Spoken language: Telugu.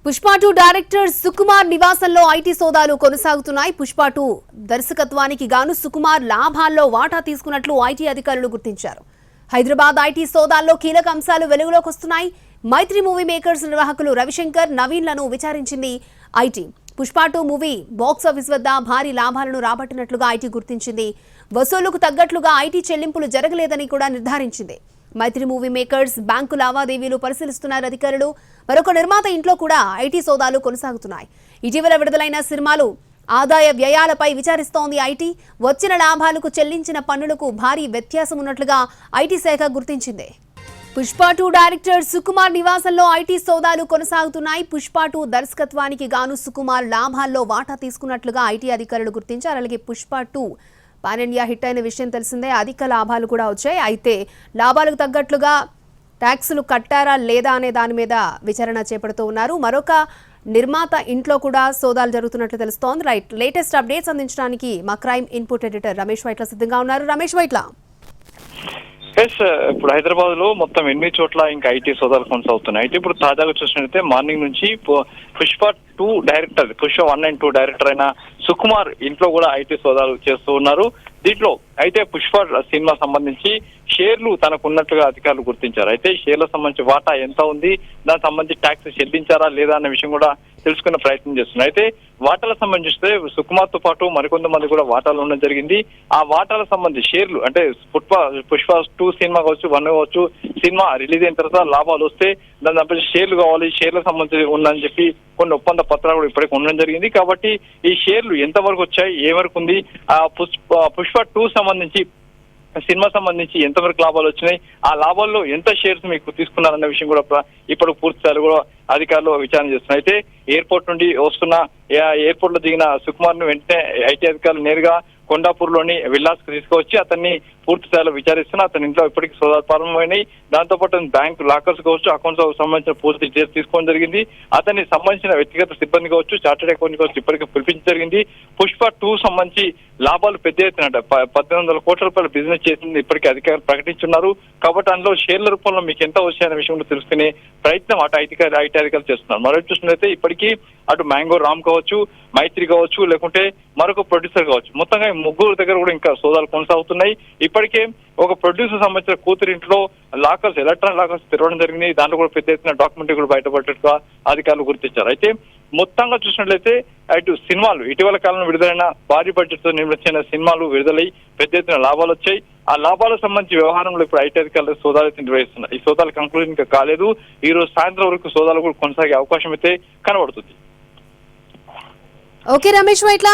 పుష్ప 2 డైరెక్టర్ సుకుమార్ నివాసంలో ఐటీ సోదాలు కొనసాగుతున్నాయి. పుష్ప 2 దర్శకత్వానికి గాను సుకుమార్ లాభాల్లో వాటా తీసుకున్నట్లు ఐటీ అధికారులు గుర్తించారు. హైదరాబాద్ ఐటీ సోదాల్లో కీలక అంశాలు వెలుగులోకి వస్తున్నాయి. మైత్రి మూవీ మేకర్స్ నిర్వాహకులు రవిశంకర్, నవీన్లను విచారించింది ఐటీ. పుష్ప 2 మూవీ బాక్సాఫీస్ వద్ద భారీ లాభాలను రాబట్టినట్లుగా ఐటీ గుర్తించింది. వసూలుకు తగ్గట్లుగా ఐటీ చెల్లింపులు జరగలేదని కూడా నిర్ధారించింది. మైత్రి మూవీ మేకర్స్ బ్యాంకు లావాదేవీలు పరిశీలిస్తున్నారు అధికారులు. మరొక నిర్మాత ఇంట్లో కూడా ఐటీ సోదాలు కొనసాగుతున్నాయి. ఇటీవల విడుదలైన సినిమాలు ఆదాయ వ్యయాలపై విచారిస్తోంది ఐటీ. వచ్చిన లాభాలకు చెల్లించిన పన్నులకు భారీ వ్యత్యాసం ఉన్నట్లుగా ఐటీ శాఖ గుర్తించింది. పుష్ప 2 డైరెక్టర్ సుకుమార్ నివాసంలో ఐటీ సోదాలు కొనసాగుతున్నాయి. పుష్ప 2 దర్శకత్వానికి గాను సుకుమార్ లాభాల్లో వాటా తీసుకున్నట్లుగా ఐటీ అధికారులు గుర్తించారు. అలాగే పుష్ప 2 పాన్ ఇండియా హిట్ అయిన విషయం తెలిసిందే. అధిక లాభాలు కూడా వచ్చాయి. అయితే లాభాలకు తగ్గట్లుగా ట్యాక్సులు కట్టారా లేదా అనే దాని మీద విచారణ చేపడుతూ ఉన్నారు. మరొక నిర్మాత ఇంట్లో కూడా సోదాలు జరుగుతున్నట్లు తెలుస్తోంది. రైట్, లేటెస్ట్ అప్డేట్స్ అందించడానికి మా crime input editor Ramesh Vaitla సిద్ధంగా ఉన్నారు. రమేష్ వైట్ల, ఇప్పుడు హైదరాబాద్ లో మొత్తం 8 చోట్ల ఇంకా ఐటీ సోదాలు కొనసాగుతున్నాయి. అయితే ఇప్పుడు తాజాగా చూసినట్లయితే మార్నింగ్ నుంచి Pushpa 2 director, Pushpa 1 and 2 director అయిన సుకుమార్ ఇంట్లో కూడా ఐటీ సోదాలు చేస్తూ ఉన్నారు. దీంట్లో అయితే పుష్ప సినిమా సంబంధించి షేర్లు తనకు ఉన్నట్లుగా అధికారులు గుర్తించారు. అయితే షేర్లకు సంబంధించి వాటా ఎంత ఉంది, దానికి సంబంధించి ట్యాక్స్ చెల్లించారా లేదా అనే విషయం కూడా తెలుసుకునే ప్రయత్నం చేస్తున్నారు. అయితే వాటాలకు సంబంధిస్తే సుకుమార్ తో పాటు మరికొంతమంది కూడా వాటాలు ఉండడం జరిగింది. ఆ వాటాలకు సంబంధించి షేర్లు అంటే పుష్ప 2 సినిమా కావచ్చు, 1 కావచ్చు, సినిమా రిలీజ్ అయిన తర్వాత లాభాలు వస్తే దాని సంబంధించి షేర్లు కావాలి, షేర్లకు సంబంధించి ఉందని చెప్పి కొన్ని ఒప్పంద పత్రాలు కూడా ఇప్పటికి ఉండడం జరిగింది. కాబట్టి ఈ షేర్లు ఎంత వరకు వచ్చాయి, ఏ వరకు ఉంది, ఆ పుష్ప 2 సంబంధించి సినిమా సంబంధించి ఎంతవరకు లాభాలు వచ్చినాయి, ఆ లాభాల్లో ఎంత షేర్స్ మీకు తీసుకున్నారన్న విషయం కూడా ఇప్పుడు పూర్తి స్థాయిలో కూడా అధికారులు విచారణ చేస్తున్నారు. అయితే ఎయిర్పోర్ట్ నుండి వస్తున్న ఎయిర్పోర్ట్ లో దిగిన సుకుమార్ ను వెంటనే ఐటీ అధికారులు నేరుగా కొండాపూర్లోని విల్లాస్ కు తీసుకువచ్చి అతన్ని పూర్తి స్థాయిలో విచారిస్తున్నా. అతని ఇంట్లో ఇప్పటికీ సోదాలు ప్రారంభమైనాయి. దాంతోపాటు బ్యాంక్ లాకర్స్ కావచ్చు, అకౌంట్స్ సంబంధించిన పూర్తి డీటెయిల్స్ తీసుకోవడం జరిగింది. అతనికి సంబంధించిన వ్యక్తిగత సిబ్బంది కావచ్చు, చార్టెడ్ అకౌంట్ కావచ్చు ఇప్పటికీ పిలిపించడం జరిగింది. పుష్ప 2 సంబంధించి లాభాలు పెద్ద ఎత్తున 1800 కోట్ల రూపాయలు బిజినెస్ చేసింది ఇప్పటికీ అధికారులు ప్రకటించున్నారు. కాబట్టి అందులో షేర్ల రూపంలో మీకు ఎంత వచ్చాయనే విషయంలో తెలుసుకునే ప్రయత్నం అటు ఐటీ అధికారులు చేస్తున్నారు. మరో చూసినట్లయితే ఇప్పటికీ అటు మ్యాంగో రామ్ కావచ్చు, మైత్రి కావచ్చు, లేకుంటే మరొక ప్రొడ్యూసర్ కావచ్చు, మొత్తంగా 3 దగ్గర కూడా ఇంకా సోదాలు కొనసాగుతున్నాయి. ఇప్పటికే ఒక ప్రొడ్యూసర్ సంబంధించిన కూతురింట్లో లాకర్స్, ఎలక్ట్రానిక్ లాకర్స్ తెరవడం జరిగింది. దాంట్లో కూడా పెద్ద ఎత్తున డాక్యుమెంటరీ కూడా బయటపడ్డట్టుగా అధికారులు గుర్తించారు. అయితే మొత్తంగా చూసినట్లయితే అటు సినిమాలు ఇటీవల కాలంలో విడుదలైన భారీ బడ్జెట్ తో నిర్మించిన సినిమాలు విడుదలై పెద్ద ఎత్తున లాభాలు వచ్చాయి. ఆ లాభాలకు సంబంధించి వ్యవహారంలో ఇప్పుడు ఐటీ అధికారులు సోదాలు నిర్వహిస్తున్నారు. ఈ సోదాలు కంక్లూజన్ ఇంకా కాలేదు. ఈ రోజు సాయంత్రం వరకు సోదాలు కూడా కొనసాగే అవకాశం అయితే కనబడుతుంది. ఓకే రమేష్ వైట్ల.